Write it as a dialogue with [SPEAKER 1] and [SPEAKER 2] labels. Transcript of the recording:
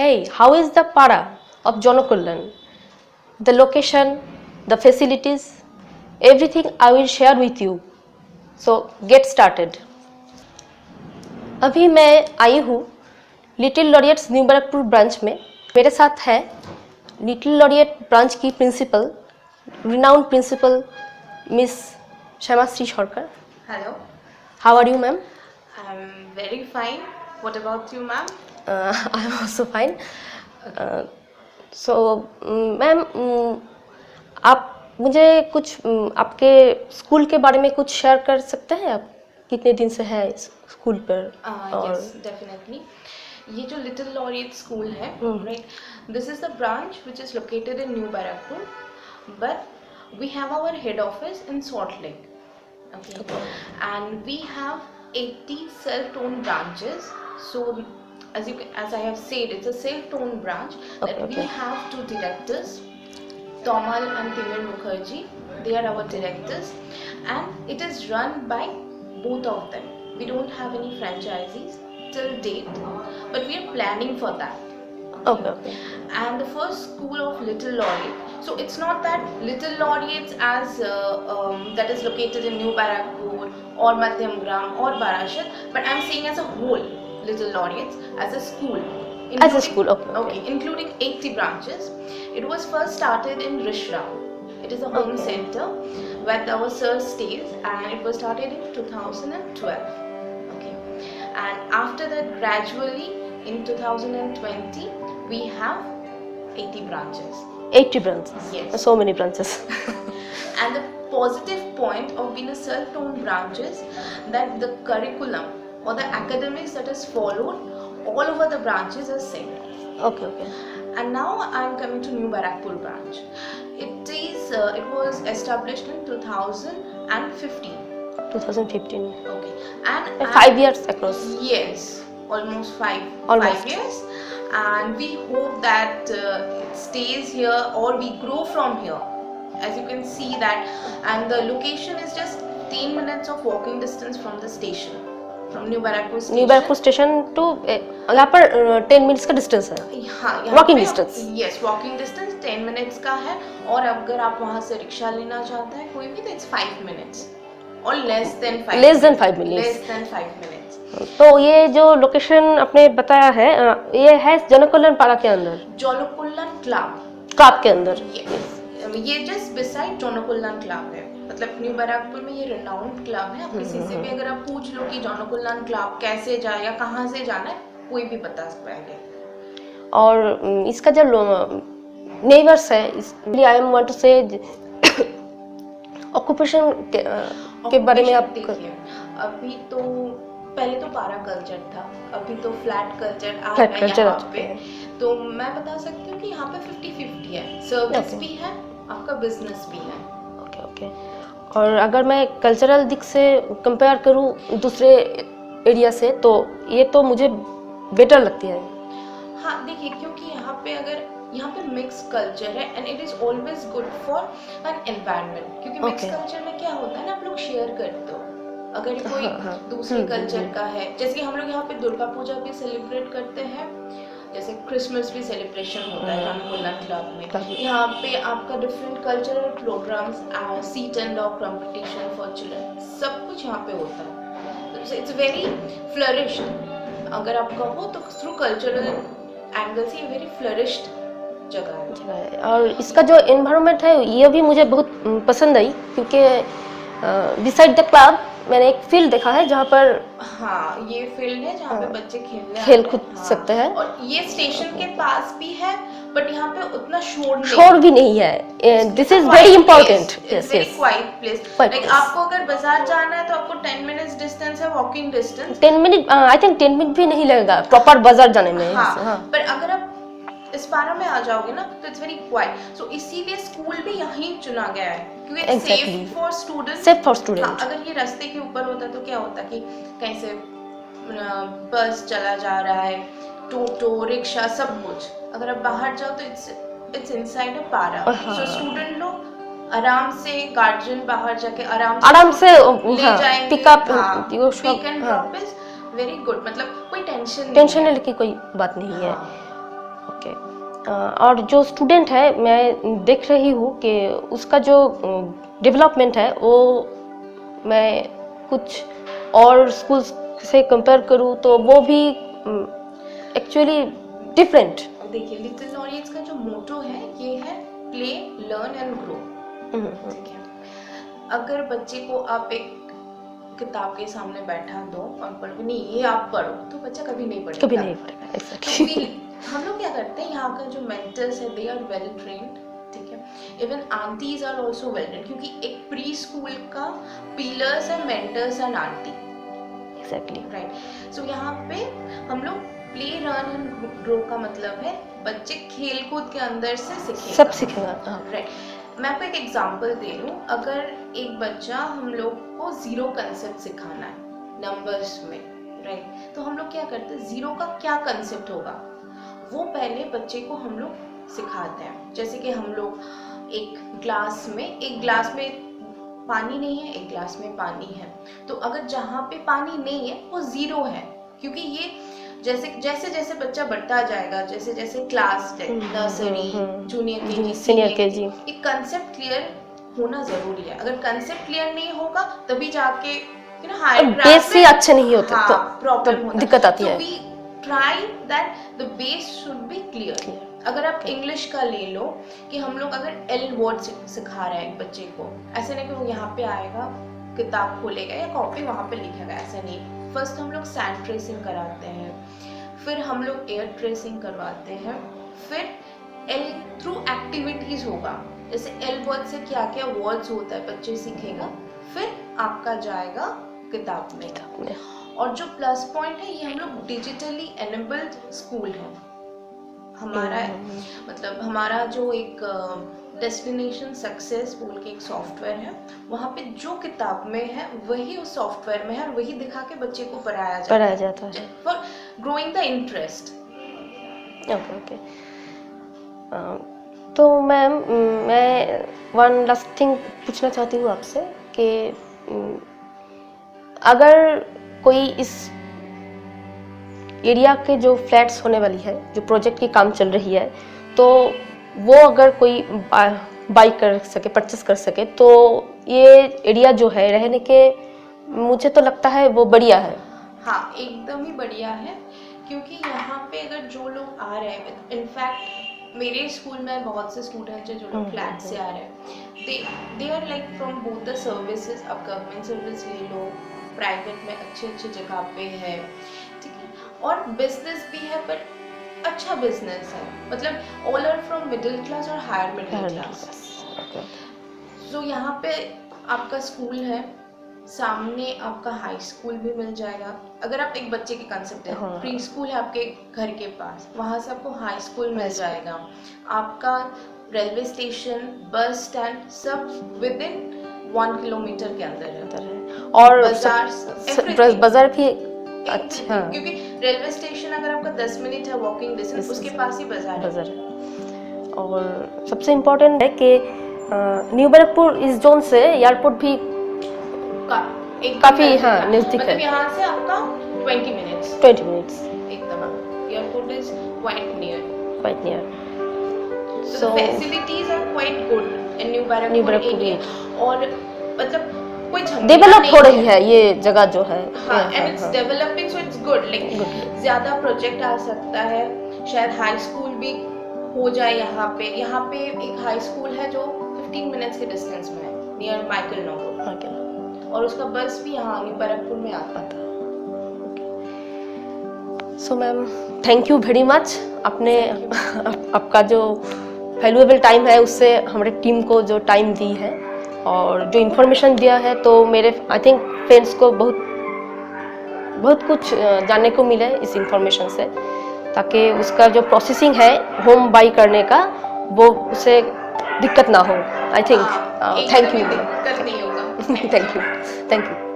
[SPEAKER 1] Hey, how is the para of Jonokullan? The location, the facilities, everything I will share with you. So get started. अभी मैं आई हूँ little laureates new Barrackpore branch में. मेरे साथ है little laureate branch की principal, renowned principal miss श्यामाश्री सरकार.
[SPEAKER 2] Hello,
[SPEAKER 1] How are you, ma'am?
[SPEAKER 2] I'm very fine. What about you, ma'am?
[SPEAKER 1] I am also fine. So, ma'am, आप मुझे कुछ आपके स्कूल के बारे में कुछ शेयर कर सकते हैं? आप कितने दिन से है इस स्कूल पर?
[SPEAKER 2] Yes, definitely. ये जो Little Laureate School है, right? This is the branch which is located in New Barakpur, but we have our head office in Salt Lake. Okay. And we have 80 self-owned branches. So, as I have said, it's a self-owned branch. That we have two directors, Tomal and Timur Mukherjee. They are our directors, and it is run by both of them. We don't have any franchisees till date, but we are planning for that.
[SPEAKER 1] Okay.
[SPEAKER 2] And the first school of Little Laureate. So it's not that Little Laureates as that is located in New Barakpur or Madhyam Gram or Barashat, but I'm saying as a whole Little Laureates as a school.
[SPEAKER 1] As a school, okay.
[SPEAKER 2] Including 80 branches. It was first started in Rishra. It is a home center where our sir stays, and it was started in 2012. Okay, and after that, gradually in 2020, we have 80 branches.
[SPEAKER 1] 80 branches.
[SPEAKER 2] Yes.
[SPEAKER 1] So many branches.
[SPEAKER 2] And the positive point of being a self-owned branch is that the curriculum or the academics that is followed all over the branches are same.
[SPEAKER 1] Okay.
[SPEAKER 2] And now I am coming to New Barakpur branch. It was established in 2015.
[SPEAKER 1] 2015.
[SPEAKER 2] Okay, and
[SPEAKER 1] 5 years across.
[SPEAKER 2] Yes, almost five years. And we hope that it stays here or we grow from here. As you can see that, and the location is just 10 minutes of walking distance from the station, from New Barakpur station.
[SPEAKER 1] New Barrackpore station to यहाँ पर 10 minutes का distance है.
[SPEAKER 2] हाँ,
[SPEAKER 1] walking distance.
[SPEAKER 2] Yes, walking distance 10 minutes का है. और अगर आप वहाँ से रिक्शा लेना चाहते हैं कोई भी, तो इट्स 5 मिनट्स और लेस देन 5 मिनट्स.
[SPEAKER 1] तो ये जो लोकेशन आपने बताया है, ये है जनकल्याण पारा के अंदर,
[SPEAKER 2] जनकल्याण
[SPEAKER 1] क्लब के अंदर.
[SPEAKER 2] ये जस्ट बिसाइड जनकल्याण क्लब है. मतलब न्यू बैरकपुर में ये रिनाउंड क्लब है. आप किसी से भी अगर आप पूछ लो कि जनकल्याण क्लब कैसे जाए या कहाँ से जाना है, कोई भी बता पाएगा.
[SPEAKER 1] और इसका जो नेबर्स है, इसलिए आई एम वांट टू से ऑक्यूपेशन के बारे में आप
[SPEAKER 2] देखिए. अभी तो पहले तो पारा कल्चर था, अभी तो फ्लैट कल्चर आ रहा है यहाँ पे. तो मैं बता सकती हूँ कि यहाँ पे 50-50 है. सर्विस भी है, आपका बिजनेस भी है.
[SPEAKER 1] ओके. और अगर मैं कल्चरल दिख से कंपेयर करूँ दूसरे एरिया से, तो ये तो मुझे बेटर लगती है.
[SPEAKER 2] हाँ, देखिए, क्योंकि यहाँ पे मिक्स कल्चर है and it is always good for an environment. क्योंकि मिक्स कल्चर में क्या होता है ना, आप लोग शेयर करते हो. अगर कोई दूसरे कल्चर का है, जैसे कि हम लोग यहाँ पे दुर्गा पूजा भी सेलिब्रेट करते हैं, जैसे क्रिसमस भी सेलिब्रेशन होता है जनकल्याण क्लब में. यहाँ पे आपका different cultural programmes, seat and dog competition for children, सब कुछ यहाँ पे होता है. It's very flourished. अगर आप कहो तो थ्रू कल्चरल एंगल से ये वेरी फ्लरिश्ड जगह है.
[SPEAKER 1] और इसका जो एनवायरनमेंट है, ये भी मुझे बहुत पसंद आई, क्योंकि बिसाइड द क्लब मैंने एक फील्ड देखा है जहाँ पर,
[SPEAKER 2] हाँ, ये फील्ड है जहाँ पे बच्चे
[SPEAKER 1] खेल कूद सकते हैं.
[SPEAKER 2] और ये स्टेशन के पास भी है, बट यहाँ पे उतना
[SPEAKER 1] शोर भी नहीं है. This is very important.
[SPEAKER 2] Yes, quite place. Like आपको अगर बाजार जाना है तो आपको 10 मिनट्स डिस्टेंस है, walking distance.
[SPEAKER 1] 10 minute, I think 10 minute भी नहीं लगेगा प्रॉपर बाजार जाने में.
[SPEAKER 2] पर अगर आप इस पारा में आ जाओगे ना, तो इट्स वेरी क्वाइट. सो इसीलिए स्कूल भी यहीं चुना गया है, क्योंकि इट्स सेफ फॉर स्टूडेंट्स. अगर ये रास्ते के ऊपर होता तो क्या होता कि कहीं से बस चला जा रहा है, टोटो, रिक्शा, सब कुछ. अगर आप बाहर जाओ तो इट्स इनसाइड अ पारा. सो स्टूडेंट लोग आराम से, गार्जियन बाहर जाके आराम से ले जाएंगे. Pick and drop is very good. मतलब कोई टेंशन
[SPEAKER 1] लेने की कोई बात नहीं है. ओके। और जो स्टूडेंट है, मैं देख रही हूँ कि उसका जो डेवलपमेंट है वो मैं कुछ और स्कूल से कंपेयर करूँ तो वो भी एक्चुअली डिफरेंट।
[SPEAKER 2] देखिए, लिटिल ऑरियंस का जो मोटो है ये है प्ले, लर्न एंड ग्रो। ठीक है, अगर बच्चे को आप एक किताब के सामने बैठा दो और बोलो नहीं ये आप पढ़ो, तो बच्चा कभी नहीं पढ़ेगा।
[SPEAKER 1] कभी नहीं पढ़ेगा, exactly.
[SPEAKER 2] हम लोग क्या करते हैं, यहाँ का जो मेंटर्स है दे आर वेल ट्रेन्ड। ठीक है, even aunties are also well trained, क्योंकि एक प्री स्कूल का पिलर्स है mentors and aunty.
[SPEAKER 1] Exactly,
[SPEAKER 2] right. So यहाँ पे हम लोग प्ले, रन एंड ग्रो का मतलब है बच्चे खेल कूद के अंदर से सीखेगा,
[SPEAKER 1] सब सीखेगा।
[SPEAKER 2] राइट। मैं आपको एक एग्जांपल दे रही हूँ। अगर एक बच्चा, हम लोग को जीरो कंसेप्ट सिखाना है नंबर्स में, राइट, तो हम लोग क्या करते हैं, जीरो का क्या कंसेप्ट होगा वो पहले बच्चे को हम लोग सिखाते हैं। जैसे कि हम लोग एक ग्लास में पानी नहीं है, एक ग्लास में पानी है, तो अगर जहाँ पे पानी नहीं है वो जीरो है, क्योंकि ये जैसे जैसे बच्चा बढ़ता जाएगा, जैसे जैसे class nursery, junior KG,
[SPEAKER 1] senior KG,
[SPEAKER 2] एक कंसेप्ट क्लियर होना जरूरी है। अगर कंसेप्ट क्लियर नहीं होगा तभी जाके हायर क्लास
[SPEAKER 1] बेस ही अच्छा नहीं होता,
[SPEAKER 2] हाँ,
[SPEAKER 1] तो
[SPEAKER 2] प्रॉब्लम
[SPEAKER 1] तो दिक्कत आती है।
[SPEAKER 2] We try that the base should be clear. अगर आप इंग्लिश का ले लो कि हम लोग अगर एल वर्ड सिखा रहे हैं बच्चे को, ऐसे नहीं कि वो यहाँ पे आएगा, किताब खोलेगा या कॉपी वहाँ पे लिखेगा, ऐसा नहीं। फर्स्ट हम लोग सैंड ट्रेसिंग कराते हैं, फिर हम लोग एयर ट्रेसिंग करवाते हैं, फिर एल थ्रू एक्टिविटीज होगा, जैसे एल वर्ड से क्या क्या वर्ड्स होता है बच्चे सीखेगा, फिर आपका जाएगा किताब में। और जो प्लस पॉइंट है, ये हम लोग डिजिटली एनेबल्ड स्कूल है हमारा। मतलब हमारा जो एक डेस्टिनेशन सक्सेस बोल के एक सॉफ्टवेयर है, वहाँ पे जो किताब में है वही उस सॉफ्टवेयर में है और वही दिखा के बच्चे को पढ़ाया जाता है for growing the interest.
[SPEAKER 1] Okay. तो मैम, मैं वन लास्ट थिंग पूछना चाहती हूँ आपसे कि अगर कोई इस एरिया के जो फ्लैट्स होने वाली है, जो प्रोजेक्ट की काम चल रही है, तो वो अगर कोई बाई कर सके, परचेस कर सके, तो ये एरिया जो है रहने के, मुझे तो लगता है वो बढ़िया है।
[SPEAKER 2] हाँ, एकदम ही बढ़िया है, क्योंकि यहाँ पे अगर जो लोग आ रहे हैं, इनफैक्ट मेरे स्कूल में बहुत से स्टूडेंट्स हैं जो लोग फ्लैट से आ रहे हैं, they are like from both the services. अब गवर्नमेंट सर्विस ले लो, प्राइवेट में अच्छे जगह पे है, ठीक है, और बिजनेस भी है, बट अच्छा बिजनेस है, मतलब all are from middle class और हायर मिडिल क्लास। सो यहाँ पे आपका स्कूल है, सामने आपका हाई स्कूल भी मिल जाएगा। अगर आप एक बच्चे के कंसेप्ट है, प्री स्कूल है आपके घर के पास, वहाँ से आपको हाई स्कूल मिल जाएगा, आपका रेलवे स्टेशन, बस स्टैंड सब विद इन 1 किलोमीटर के अंदर है,
[SPEAKER 1] और
[SPEAKER 2] बाजार
[SPEAKER 1] भी अच्छा,
[SPEAKER 2] क्योंकि रेलवे स्टेशन अगर आपका 10 मिनट है वॉकिंग डिस्टेंस, उसके पास ही बाजार है।
[SPEAKER 1] और सबसे इम्पोर्टेंट है कि न्यू बैरकपुर इस जोन से एयरपोर्ट भी काफी नजदीक है,
[SPEAKER 2] मतलब यहाँ से आपका 20 मिनट्स एकदम, airport is quite near, so facilities are quite good in New Barakpur area, और मतलब कोई
[SPEAKER 1] डेवलप हो रही है ये जगह जो है,
[SPEAKER 2] and it's developing, so it's good, like ज्यादा प्रोजेक्ट आ सकता है, शायद हाई स्कूल भी हो जाए यहाँ पे एक हाई स्कूल है जो 15 मिनट्स के डिस्टेंस में है, नियर माइकल नगर, और उसका बस भी यहाँ न्यू बैरकपुर में आता था।
[SPEAKER 1] So ma'am, thank you very much, आपने आपका जो वैल्यूएबल टाइम है उससे हमारे टीम को जो टाइम दी है और जो इन्फॉर्मेशन दिया है, तो मेरे आई थिंक फ्रेंड्स को बहुत कुछ जानने को मिले इस इंफॉर्मेशन से, ताकि उसका जो प्रोसेसिंग है होम बाई करने का, वो उसे दिक्कत ना हो। आई थिंक थैंक यू,
[SPEAKER 2] दिक्कत नहीं होगा।
[SPEAKER 1] Thank you.